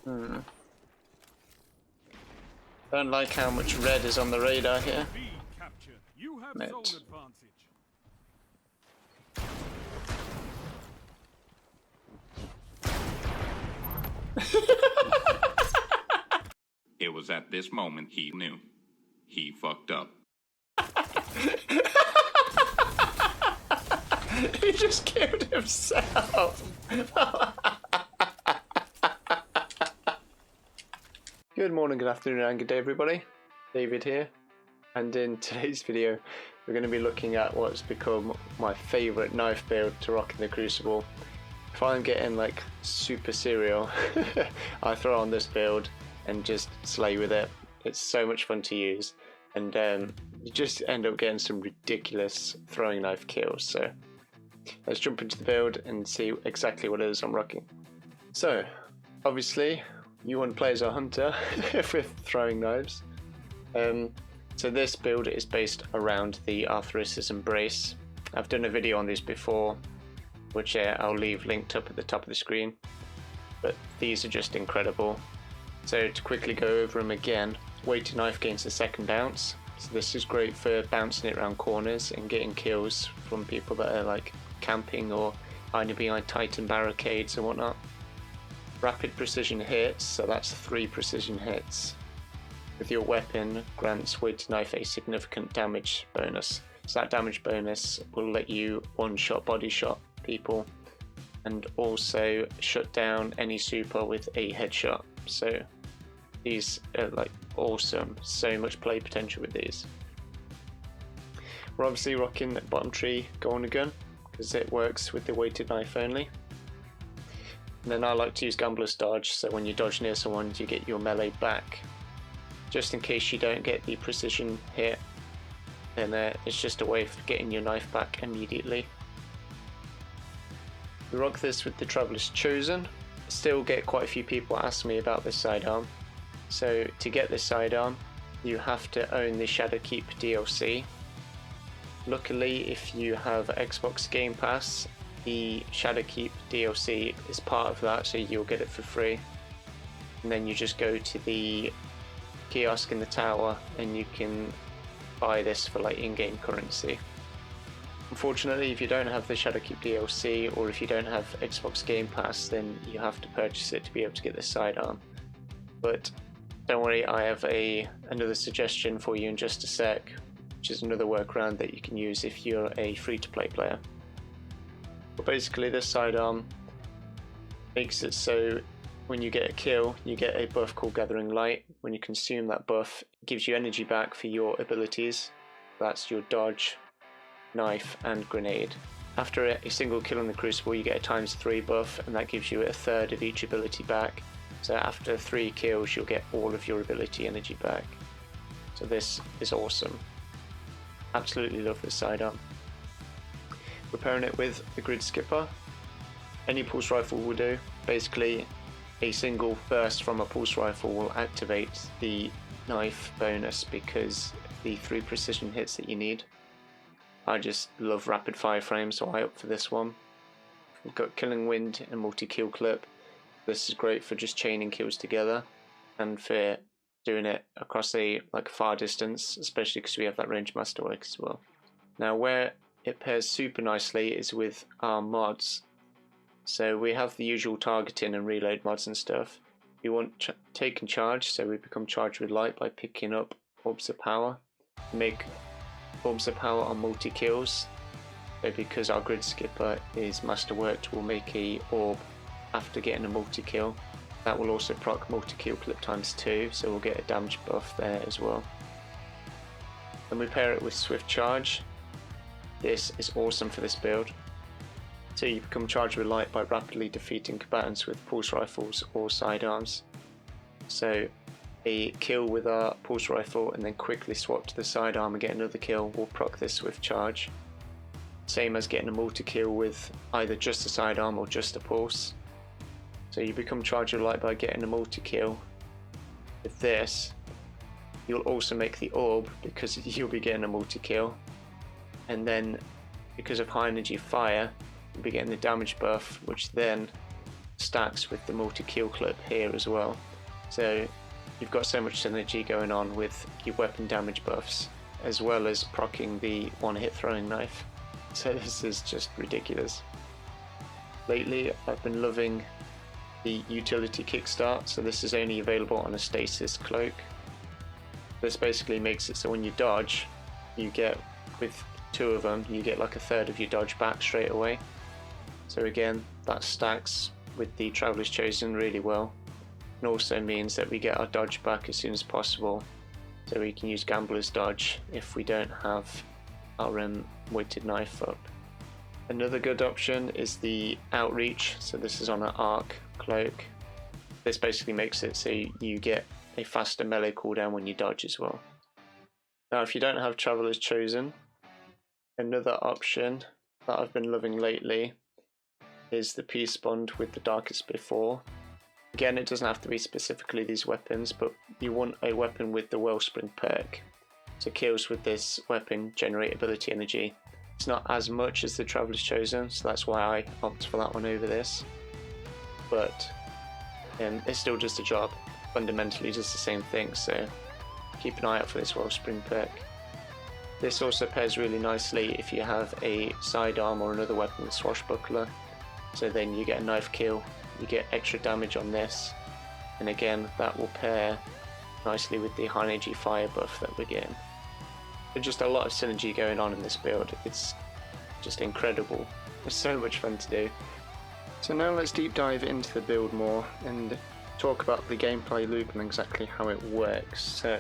Don't like how much red is on the radar here. You have Mate. zone advantage. It was at this moment he knew. He fucked up. He just killed himself. Good morning, good afternoon, and good day, everybody. David here, and in today's video, we're going to be looking at what's become my favourite knife build to rock in the Crucible. If I'm getting like super serial, I throw on this build and just slay with it. It's so much fun to use, and you just end up getting some ridiculous throwing knife kills. So let's jump into the build and see exactly what it is I'm rocking. So obviously you want to play as a hunter with throwing knives. So this build is based around the ATHRYS'S Embrace. I've done a video on this before, which I'll leave linked up at the top of the screen, but these are just incredible. So to quickly go over them again, weighted knife gains a second bounce, so this is great for bouncing it around corners and getting kills from people that are like camping or hiding behind Titan barricades and whatnot. Rapid precision hits, so that's 3 precision hits with your weapon, grants weighted knife a significant damage bonus. So that damage bonus will let you one-shot body shot people and also shut down any super with a headshot. So these are like awesome, so much play potential with these. We're obviously rocking the bottom tree Golden gun because it works with the weighted knife only. And then I like to use Gambler's dodge, so when you dodge near someone you get your melee back. Just in case you don't get the precision hit, then it's just a way of getting your knife back immediately. We rock this with the Traveler's Chosen. Still get quite a few people ask me about this sidearm. So to get this sidearm, you have to own the Shadowkeep DLC. Luckily, if you have Xbox Game Pass, the Shadowkeep DLC is part of that, so you'll get it for free. And then you just go to the kiosk in the tower and you can buy this for like in-game currency. Unfortunately, if you don't have the Shadowkeep DLC or if you don't have Xbox Game Pass, then you have to purchase it to be able to get this sidearm. But don't worry, I have another suggestion for you in just a sec, which is another workaround that you can use if you're a free-to-play player. But basically this sidearm makes it so when you get a kill, you get a buff called Gathering Light. When you consume that buff, it gives you energy back for your abilities. That's your dodge, knife and grenade. After a single kill in the Crucible, you get a ×3 buff, and that gives you a third of each ability back. So after 3 kills, you'll get all of your ability energy back. So this is awesome. Absolutely love this sidearm. We're pairing it with the Grid Skipper. Any pulse rifle will do. Basically, a single burst from a pulse rifle will activate the knife bonus because the 3 precision hits that you need. I just love rapid fire frames, so I opt for this one. We've got Killing Wind and multi-kill clip. This is great for just chaining kills together and for doing it across a far distance, especially because we have that range masterwork as well. Now where it pairs super nicely is with our mods. So we have the usual targeting and reload mods and stuff. We want take and charge, so we become charged with light by picking up orbs of power. Make orbs of power on multi-kills. So because our Grid Skipper is masterworked, we'll make a orb after getting a multi-kill. That will also proc multi-kill clip ×2, so we'll get a damage buff there as well. Then we pair it with Swift Charge. This is awesome for this build. So you become charged with light by rapidly defeating combatants with pulse rifles or sidearms. So a kill with our pulse rifle and then quickly swap to the sidearm and get another kill will proc this Swift Charge. Same as getting a multi-kill with either just a sidearm or just a pulse. So you become charged with light by getting a multi-kill. With this, you'll also make the orb because you'll be getting a multi-kill. And then because of high energy fire, you'll be getting the damage buff, which then stacks with the multi-kill clip here as well. So you've got so much synergy going on with your weapon damage buffs, as well as proccing the one-hit throwing knife. So this is just ridiculous. Lately I've been loving the utility kickstart, so this is only available on a stasis cloak. This basically makes it so when you dodge, you get, with 2 of them, you get like a third of your dodge back straight away. So again, that stacks with the Traveler's Chosen really well, and also means that we get our dodge back as soon as possible, so we can use Gambler's Dodge if we don't have our weighted knife up. Another good option is the Outreach, so this is on an arc cloak. This basically makes it so you get a faster melee cooldown when you dodge as well. Now if you don't have Traveler's Chosen, another option that I've been loving lately is the Peace Bond with the Darkest Before. Again, it doesn't have to be specifically these weapons, but you want a weapon with the Wellspring perk. So kills with this weapon generate ability energy. It's not as much as the Traveler's Chosen, so that's why I opt for that one over this. But it still does the job. Fundamentally does the same thing, so keep an eye out for this Wellspring perk. This also pairs really nicely if you have a sidearm or another weapon with Swashbuckler. So then you get a knife kill, you get extra damage on this, and again that will pair nicely with the high energy fire buff that we're getting. There's just a lot of synergy going on in this build. It's just incredible. It's so much fun to do. So now let's deep dive into the build more and talk about the gameplay loop and exactly how it works. So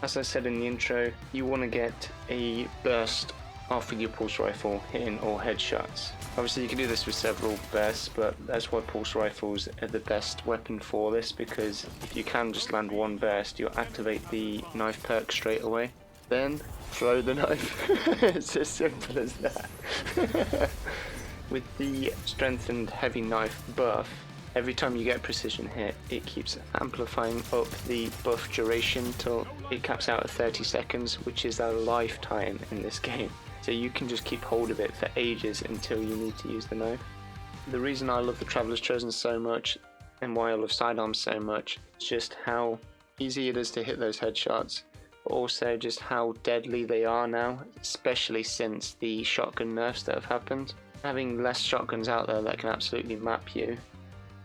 as I said in the intro, you want to get a burst off with your pulse rifle hitting all headshots. Obviously you can do this with several bursts, but that's why pulse rifles are the best weapon for this, because if you can just land one burst, you'll activate the knife perk straight away. Then throw the knife. It's as simple as that. With the strengthened heavy knife buff, every time you get a precision hit, it keeps amplifying up the buff duration till it caps out at 30 seconds, which is a lifetime in this game. So you can just keep hold of it for ages until you need to use the knife. The reason I love the Traveler's Chosen so much, and why I love sidearms so much, is just how easy it is to hit those headshots, but also just how deadly they are now, especially since the shotgun nerfs that have happened. Having less shotguns out there that can absolutely map you,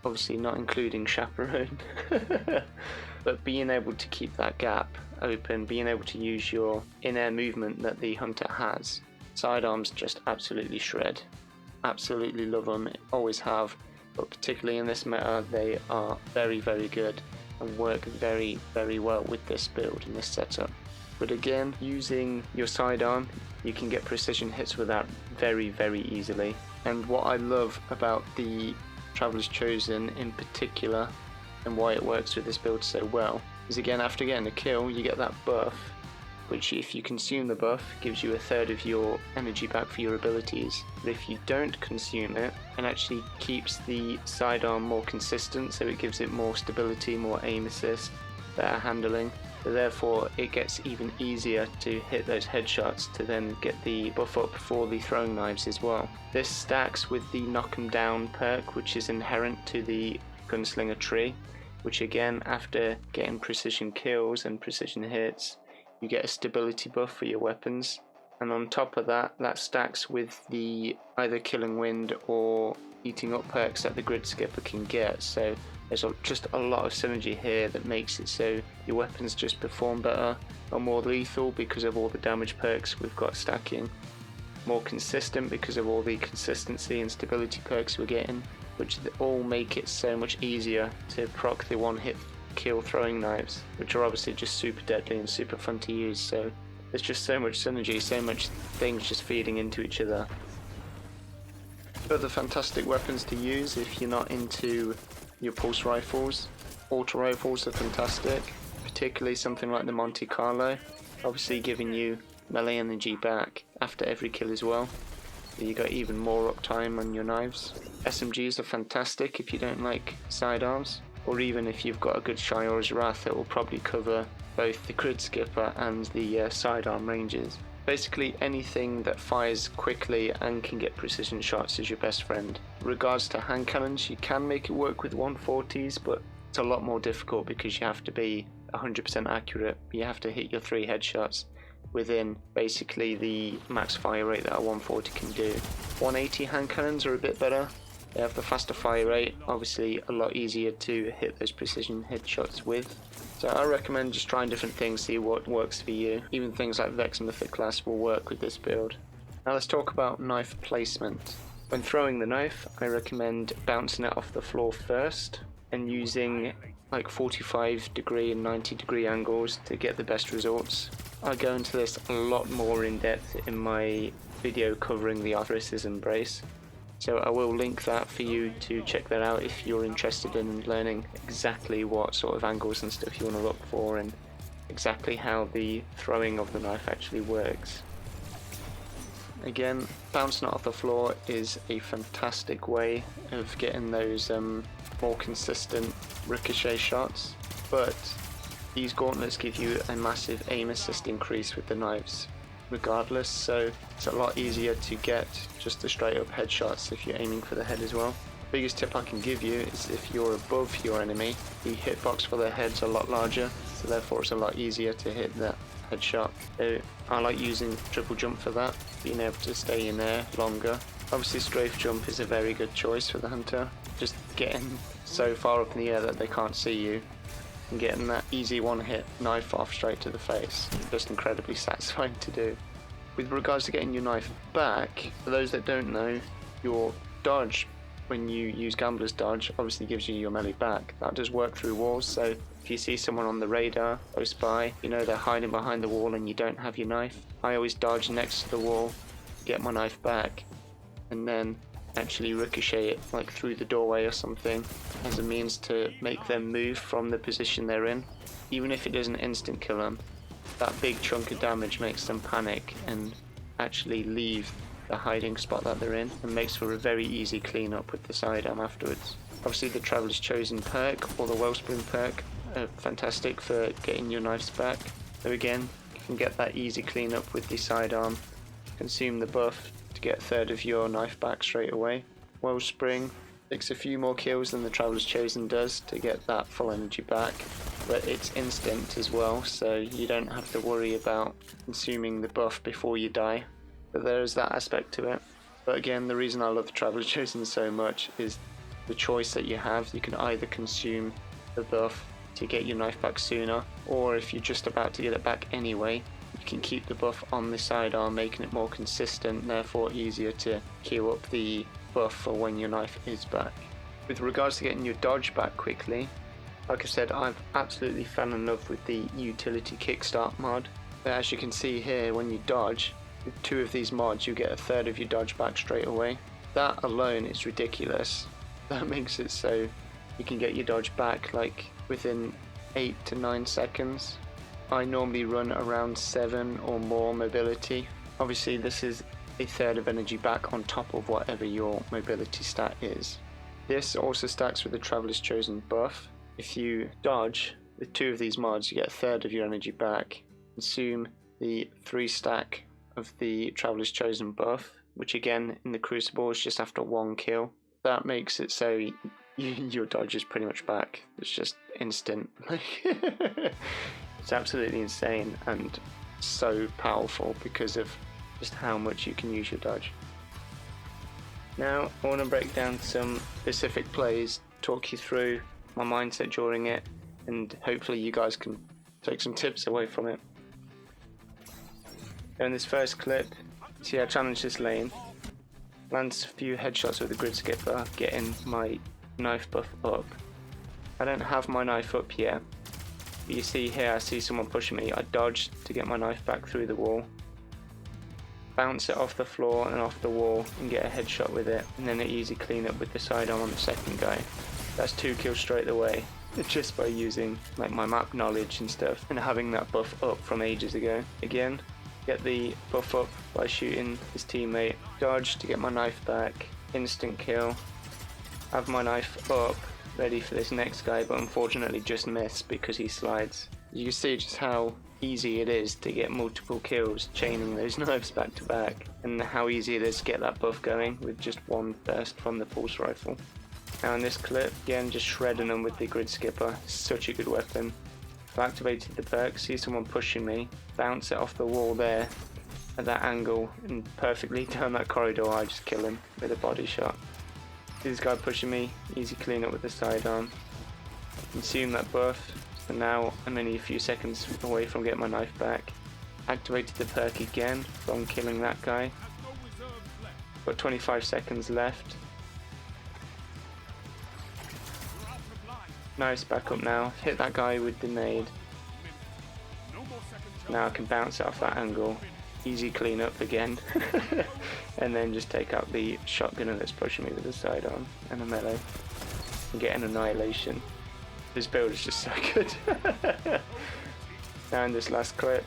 obviously not including Chaperone, but being able to keep that gap open, being able to use your in-air movement that the Hunter has, sidearms just absolutely shred. Absolutely love them, always have, but particularly in this meta they are very, very good and work very, very well with this build and this setup. But again, using your sidearm, you can get precision hits with that very, very easily. And what I love about the Traveler's Chosen in particular, and why it works with this build so well, is again, after getting a kill, you get that buff, which if you consume the buff, gives you a third of your energy back for your abilities. But if you don't consume it, it actually keeps the sidearm more consistent, so it gives it more stability, more aim assist, better handling. So therefore it gets even easier to hit those headshots to then get the buff up for the throwing knives as well. This stacks with the knock 'em down perk, which is inherent to the Gunslinger tree, which again, after getting precision kills and precision hits, you get a stability buff for your weapons. And on top of that, that stacks with the either Killing Wind or Eating Up perks that the Grid Skipper can get. So there's just a lot of synergy here that makes it so your weapons just perform better, are more lethal because of all the damage perks we've got stacking, more consistent because of all the consistency and stability perks we're getting, which all make it so much easier to proc the one-hit kill throwing knives, which are obviously just super deadly and super fun to use. So there's just so much synergy, so much things just feeding into each other. Other fantastic weapons to use if you're not into your pulse rifles. Auto rifles are fantastic, particularly something like the Monte Carlo, obviously giving you melee energy back after every kill as well. So you got even more uptime on your knives. SMGs are fantastic if you don't like sidearms, or even if you've got a good Shior's Wrath, it will probably cover both the Grid Skipper and the sidearm ranges. Basically anything that fires quickly and can get precision shots is your best friend regards to hand cannons, you can make it work with 140s, but it's a lot more difficult because you have to be 100% accurate. You have to hit your 3 headshots within basically the max fire rate that a 140 can do. 180 hand cannons are a bit better. They have the faster fire rate, obviously a lot easier to hit those precision headshots with. So I recommend just trying different things, see what works for you. Even things like Vex and Mythic Class will work with this build. Now let's talk about knife placement. When throwing the knife, I recommend bouncing it off the floor first and using like 45 degree and 90 degree angles to get the best results. I go into this a lot more in depth in my video covering the ATHRYS'S embrace. So I will link that for you to check that out if you're interested in learning exactly what sort of angles and stuff you want to look for and exactly how the throwing of the knife actually works. Again, bouncing it off the floor is a fantastic way of getting those more consistent ricochet shots, but these gauntlets give you a massive aim assist increase with the knives regardless, so it's a lot easier to get just the straight up headshots if you're aiming for the head as well. The biggest tip I can give you is if you're above your enemy, the hitbox for their head's a lot larger, so therefore it's a lot easier to hit that headshot. So I like using triple jump for that, being able to stay in there longer. Obviously strafe jump is a very good choice for the hunter, just getting so far up in the air that they can't see you and getting that easy one hit knife off straight to the face. Just incredibly satisfying to do. With regards to getting your knife back, for those that don't know, your dodge when you use Gambler's dodge obviously gives you your melee back. That does work through walls, so if you see someone on the radar close by, you know they're hiding behind the wall and you don't have your knife, I always dodge next to the wall, get my knife back, and then actually ricochet it like through the doorway or something as a means to make them move from the position they're in. Even if it doesn't instant kill them, that big chunk of damage makes them panic and actually leave the hiding spot that they're in, and makes for a very easy cleanup with the sidearm afterwards. Obviously the Traveler's Chosen perk or the Wellspring perk are fantastic for getting your knives back. So again, you can get that easy cleanup with the sidearm, consume the buff to get a third of your knife back straight away. Wellspring takes a few more kills than the Traveler's Chosen does to get that full energy back, but it's instant as well, so you don't have to worry about consuming the buff before you die. But there is that aspect to it. But again, the reason I love the Traveler's Chosen so much is the choice that you have. You can either consume the buff to get your knife back sooner, or if you're just about to get it back anyway, you can keep the buff on the sidearm, making it more consistent, therefore easier to queue up the buff for when your knife is back. With regards to getting your dodge back quickly, like I said, I've absolutely fell in love with the utility kickstart mod. As you can see here, when you dodge, with 2 of these mods you get a third of your dodge back straight away. That alone is ridiculous. That makes it so you can get your dodge back like within 8 to 9 seconds. I normally run around 7 or more mobility. Obviously this is a third of energy back on top of whatever your mobility stat is. This also stacks with the Traveler's Chosen buff. If you dodge with 2 of these mods, you get a third of your energy back. Consume the 3 stack of the Traveler's Chosen buff, which again in the Crucible is just after 1 kill. That makes it so your dodge is pretty much back. It's just instant. It's absolutely insane and so powerful because of just how much you can use your dodge. Now I want to break down some specific plays, talk you through my mindset during it, and hopefully you guys can take some tips away from it. In this first clip, see I challenge this lane, lands a few headshots with the grid skipper, getting my knife buff up. I don't have my knife up yet, but you see here I see someone pushing me. I dodge to get my knife back through the wall, bounce it off the floor and off the wall and get a headshot with it, and then an easy cleanup with the sidearm on the second guy. That's 2 kills straight away, just by using like my map knowledge and stuff and having that buff up from ages ago. Again, get the buff up by shooting his teammate, dodge to get my knife back, instant kill, have my knife up ready for this next guy, but unfortunately just miss because he slides. You can see just how easy it is to get multiple kills chaining those knives back to back, and how easy it is to get that buff going with just one burst from the pulse rifle. Now in this clip, again just shredding them with the grid skipper. Such a good weapon. I've activated the perk, see someone pushing me, bounce it off the wall there at that angle and perfectly down that corridor. I just kill him with a body shot. See this guy pushing me, easy clean up with the sidearm. Consume that buff, so now I'm only a few seconds away from getting my knife back. Activated the perk again from killing that guy. Got 25 seconds left. Nice, back up now. Hit that guy with the nade. Now I can bounce it off that angle. Easy clean up again. And then just take out the shotgunner that's pushing me with the sidearm and a melee. And get an annihilation. This build is just so good. Now in this last clip,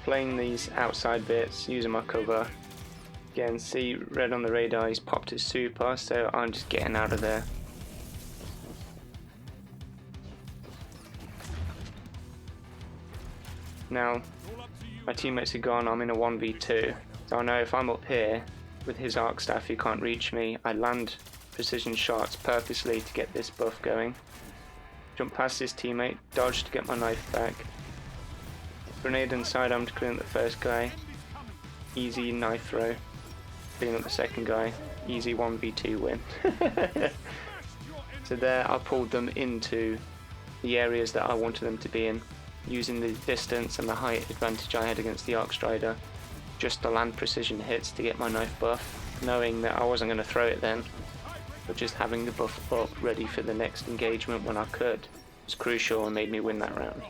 playing these outside bits, using my cover. Again, see red on the radar, he's popped his super, so I'm just getting out of there. Now, my teammates are gone, I'm in a 1v2, so I know if I'm up here with his arc staff he can't reach me. I land precision shots purposely to get this buff going. Jump past his teammate, dodge to get my knife back. Grenade and sidearm to clean up the first guy. Easy knife throw. Clean up the second guy. Easy 1v2 win. So there I pulled them into the areas that I wanted them to be in, using the distance and the height advantage I had against the Arc Strider, just to land precision hits to get my knife buff, knowing that I wasn't going to throw it then, but just having the buff up ready for the next engagement when I could was crucial and made me win that round.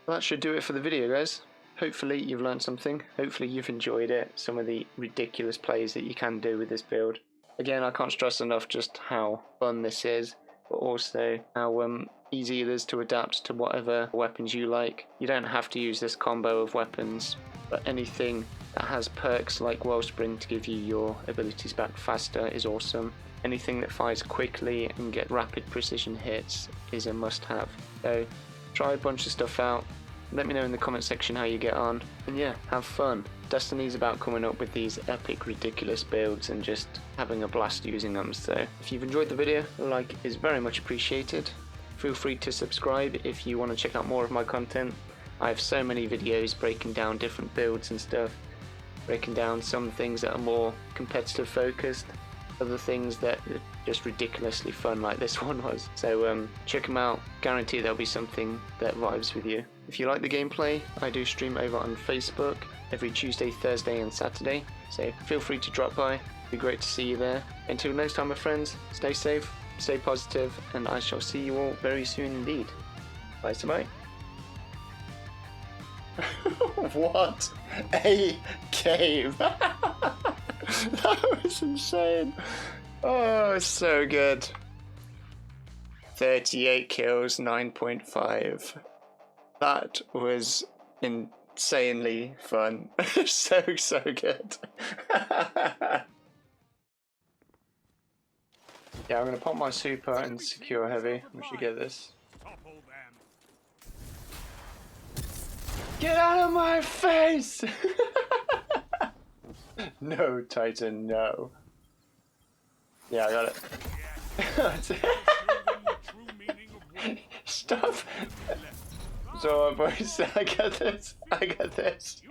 Well, that should do it for the video, guys. Hopefully you've learned something, hopefully you've enjoyed it, some of the ridiculous plays that you can do with this build. Again, I can't stress enough just how fun this is, but also how easy it is to adapt to whatever weapons you like. You don't have to use this combo of weapons, but anything that has perks like Wellspring to give you your abilities back faster is awesome. Anything that fires quickly and get rapid precision hits is a must-have. So try a bunch of stuff out. Let me know in the comment section how you get on, and yeah, have fun. Destiny's about coming up with these epic, ridiculous builds and just having a blast using them. So if you've enjoyed the video, a like is very much appreciated. Feel free to subscribe if you want to check out more of my content. I have so many videos breaking down different builds and stuff, breaking down some things that are more competitive focused, other things that are just ridiculously fun like this one was. So check them out, guarantee there'll be something that vibes with you. If you like the gameplay, I do stream over on Facebook every Tuesday, Thursday and Saturday, so feel free to drop by, it'd be great to see you there. Until next time my friends, stay safe, stay positive, and I shall see you all very soon indeed. Bye to bye. What a game! That was insane. Oh, so good. 38 kills, 9.5. That was insanely fun. So good. Yeah, I'm gonna pop my super and secure heavy. We should get this. Get out of my face! No, Titan, no. Yeah, I got it. Stop! So, boys, I got this.